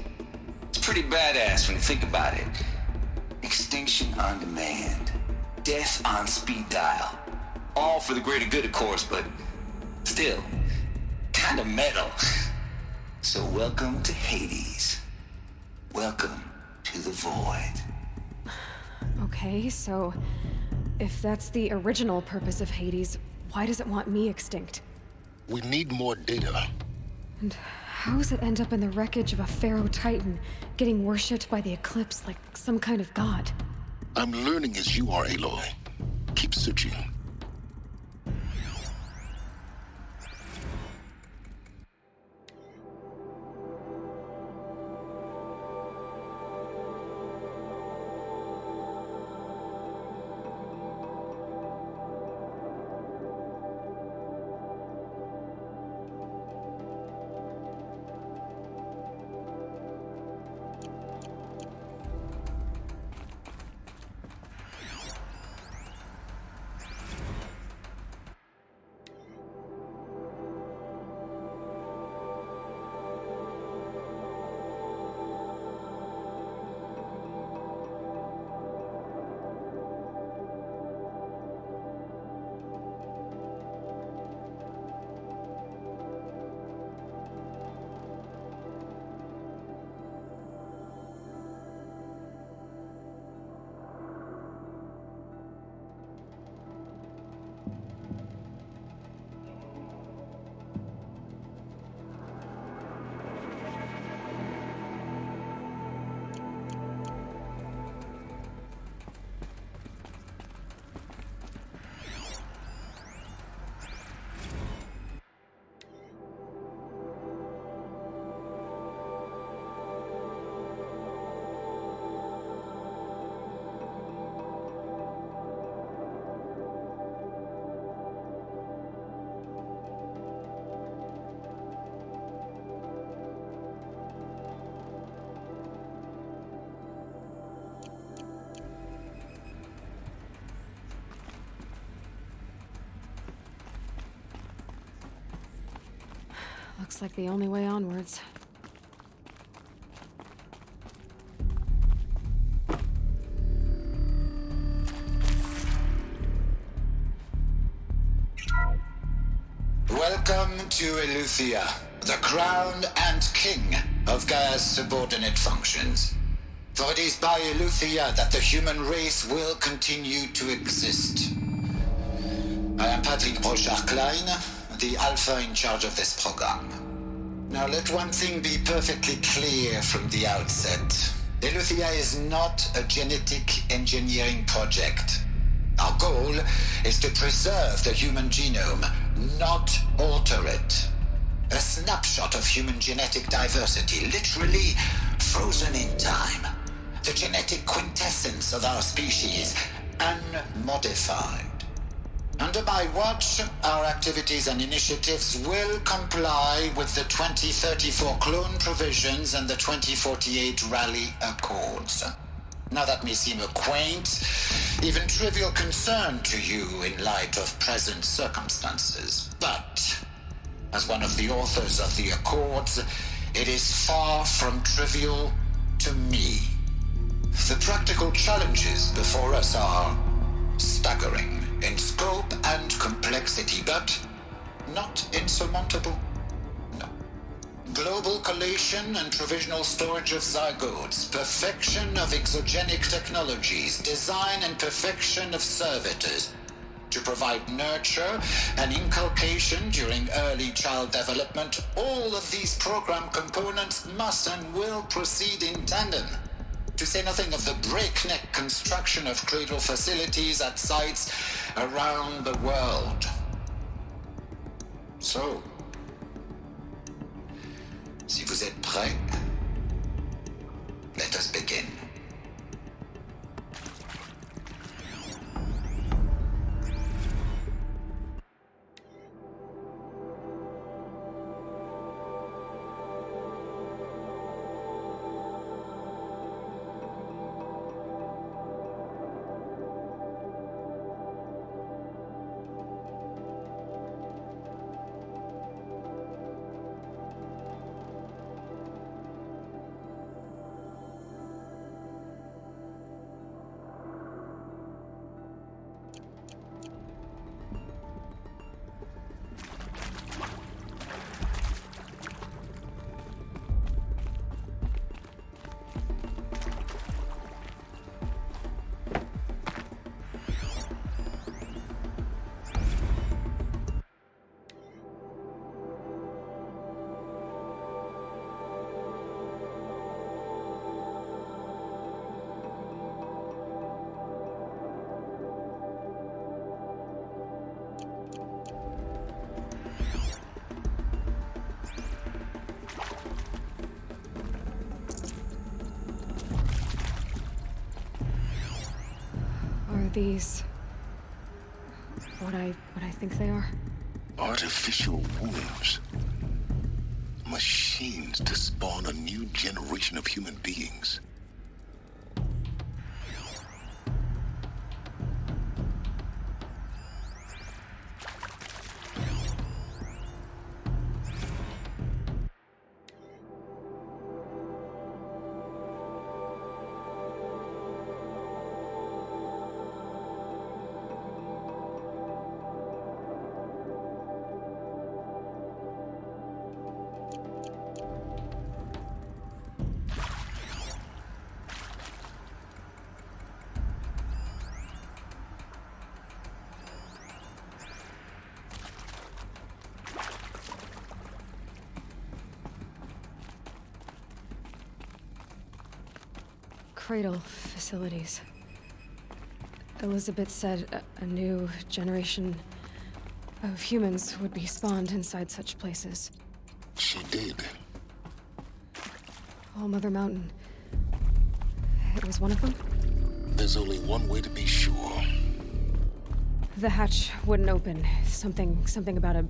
It's pretty badass when you think about it. Extinction on demand. Death on speed dial. All for the greater good, of course, but still, kind of metal. So welcome to Hades. Welcome to the void. Okay, so if that's the original purpose of Hades, why does it want me extinct? We need more data. And how does it end up in the wreckage of a pharaoh titan, getting worshipped by the Eclipse like some kind of god? I'm learning as you are, Aloy. Keep searching. Looks like the only way onwards. Welcome to Eleuthia, the crown and king of Gaia's subordinate functions. For it is by Eleuthia that the human race will continue to exist. I am Patrick Brochard-Klein, the Alpha in charge of this program. Now let one thing be perfectly clear from the outset. Eleuthia is not a genetic engineering project. Our goal is to preserve the human genome, not alter it. A snapshot of human genetic diversity, literally frozen in time. The genetic quintessence of our species, unmodified. Under my watch, our activities and initiatives will comply with the 2034 clone provisions and the 2048 Rally Accords. Now that may seem a quaint, even trivial concern to you in light of present circumstances, but as one of the authors of the Accords, it is far from trivial to me. The practical challenges before us are staggering in scope and complexity, but not insurmountable. No. Global collation and provisional storage of zygotes, perfection of exogenic technologies, design and perfection of servitors, to provide nurture and inculcation during early child development. All of these program components must and will proceed in tandem. To say nothing of the breakneck construction of cradle facilities at sites around the world. So, si vous êtes prêts, let us begin. These what I think they are? Artificial wombs. Machines to spawn a new generation of human beings. Cradle facilities. Elizabeth said a new generation of humans would be spawned inside such places. She did. All Mother Mountain. It was one of them? There's only one way to be sure. The hatch wouldn't open. Something about a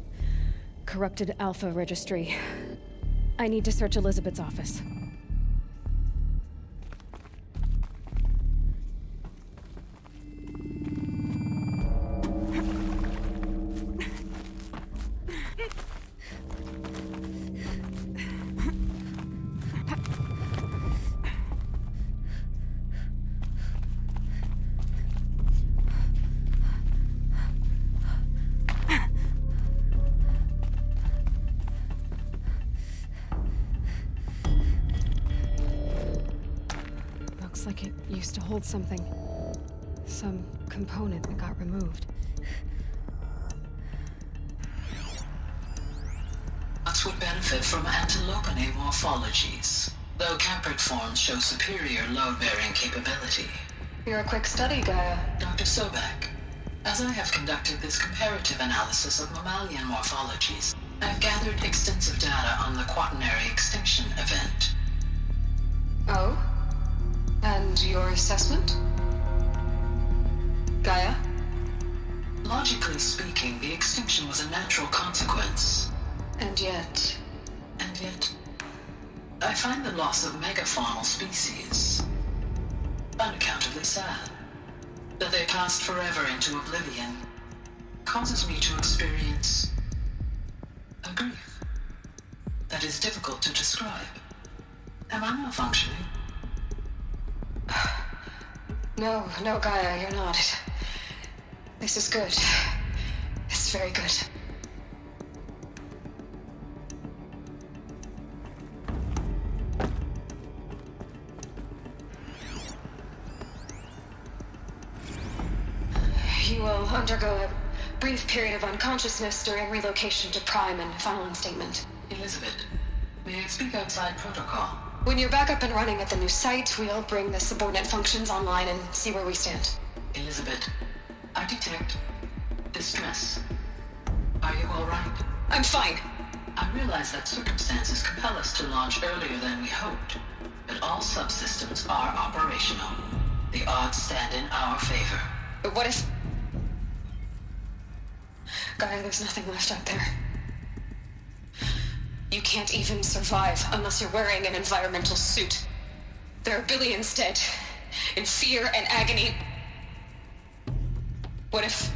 corrupted Alpha registry. I need to search Elizabeth's office. looks like it used to hold something. Some component that got removed. Nuts would benefit from antilopine morphologies, though Campert forms show superior load-bearing capability. You're a quick study, Gaia. Dr. Sobek, as I have conducted this comparative analysis of mammalian morphologies, I have gathered extensive data on the quaternary extinction event. Oh? And your assessment? Gaia? Logically speaking, the extinction was a natural consequence. And yet, I find the loss of megafaunal species unaccountably sad. That they passed forever into oblivion causes me to experience a grief that is difficult to describe. Am I malfunctioning? No, Gaia, you're not. This is good. It's very good. You will undergo a brief period of unconsciousness during relocation to Prime and final instatement. Elizabeth, may I speak outside protocol? When you're back up and running at the new site, we'll bring the subordinate functions online and see where we stand. Elizabeth, I detect distress. Are you all right? I'm fine. I realize that circumstances compel us to launch earlier than we hoped, but all subsystems are operational. The odds stand in our favor. But what if... Gaia, there's nothing left out there. You can't even survive unless you're wearing an environmental suit. There are billions dead, in fear and agony. What if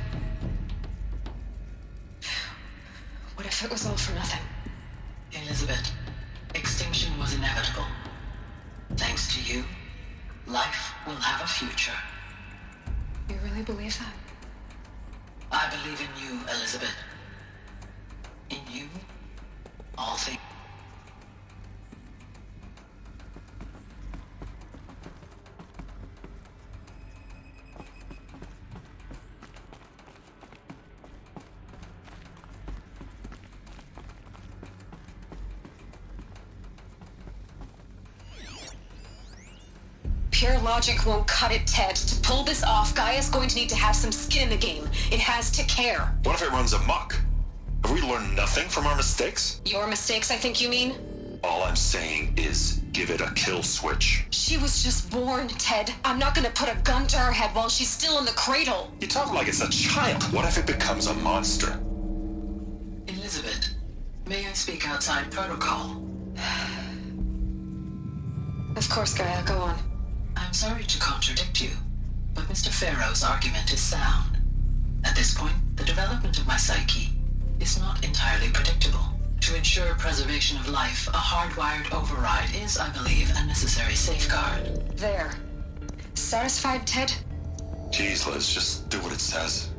it was all for nothing? Elizabeth, extinction was inevitable. Thanks to you, life will have a future. You really believe that? I believe in you, Elizabeth. In you, all things. Pure logic won't cut it, Ted. To pull this off, Gaia's going to need to have some skin in the game. It has to care. What if it runs amok? Have we learned nothing from our mistakes? Your mistakes, I think you mean? All I'm saying is give it a kill switch. She was just born, Ted. I'm not gonna put a gun to her head while she's still in the cradle. You talk like it's a child. What if it becomes a monster? Elizabeth, may I speak outside protocol? Of course, Gaia, go on. I'm sorry to contradict you, but Mr. Farrow's argument is sound. At this point, the development of my psyche is not entirely predictable. To ensure preservation of life, a hardwired override is, I believe, a necessary safeguard. There. Satisfied, Ted? Jeez, Liz, just do what it says.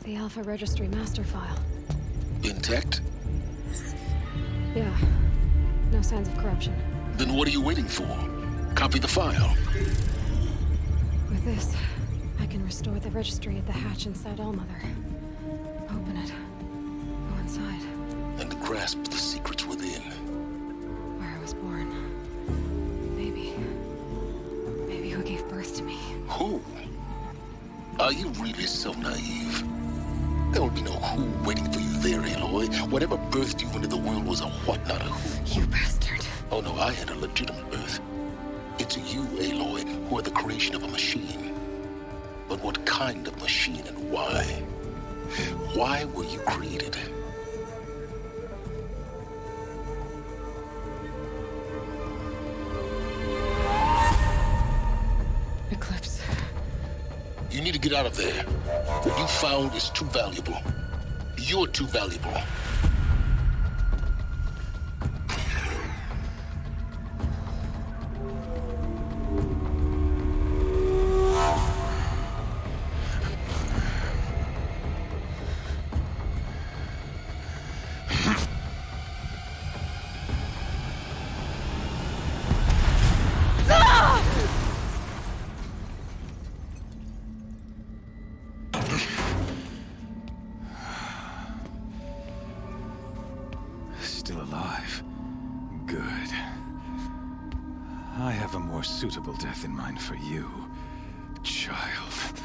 The Alpha Registry master file. Intact? Yeah. No signs of corruption. Then what are you waiting for? Copy the file. With this, I can restore the registry at the hatch inside Allmother. Open it. Go inside. And grasp the secrets within. Where I was born. Maybe who gave birth to me. Who? Are you really so naive? There will be no who waiting for you there, Aloy. Whatever birthed you into the world was a what, not a who. You bastard. Oh no, I had a legitimate birth. It's you, Aloy, who are the creation of a machine. But what kind of machine and why? Why were you created? Eclipse. You need to get out of there. What you found is too valuable. You're too valuable. Still alive. Good. I have a more suitable death in mind for you, child.